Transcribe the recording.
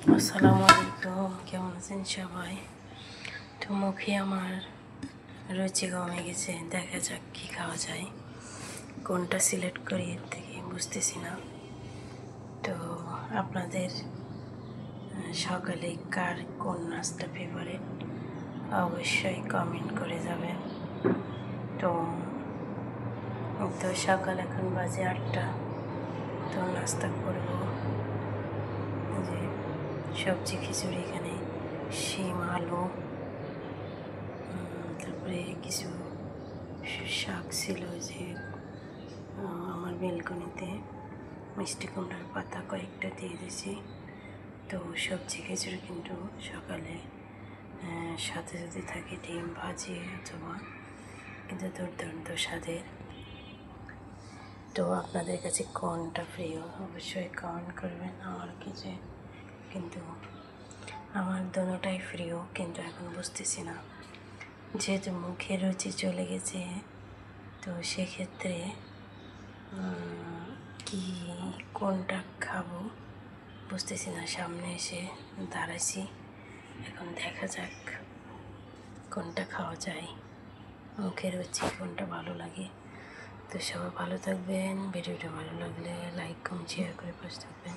আসসালামু আলাইকুম, কেমন আছেন সবাই? তো মুখে আমার রুচি কমে গেছে, দেখা যাক কী খাওয়া যায়, কোনটা সিলেক্ট করি এর থেকে বুঝতেছি না। তো আপনাদের সকালে কার কোন নাস্তা ফেভারিট অবশ্যই কমেন্ট করে যাবেন। তো তো সকাল এখন বাজে 8টা। তো নাস্তা করব যে সবজি খিচুড়ি, এখানে শিম আলু, তারপরে কিছু শাক ছিল যে আমার বেলকনিতে মিষ্টি কুমড়ার পাতা কয়েকটা দিয়ে দিয়েছি। তো সবজি খিচুড়ি কিন্তু সকালে সাথে যদি থাকে ডিম ভাজি অথবা কিন্তু দুর্দান্ত স্বাদের। তো আপনাদের কাছে কোনটা প্রিয় অবশ্যই কমেন্ট করবেন। আমার কাছে কিন্তু আমার দোনোটাই প্রিয়, কিন্তু এখন বুঝতেছি না, যেহেতু মুখের রুচি চলে গেছে। তো সেক্ষেত্রে কি কোনটা খাবো বুঝতেছি না। সামনে এসে দাঁড়াইছি, এখন দেখা যাক কোনটা খাওয়া যায়, মুখের রুচি কোনটা ভালো লাগে। তো সবাই ভালো থাকবেন। ভিডিওটা ভালো লাগলে লাইক কমেন্ট শেয়ার করে পাশে থাকবেন।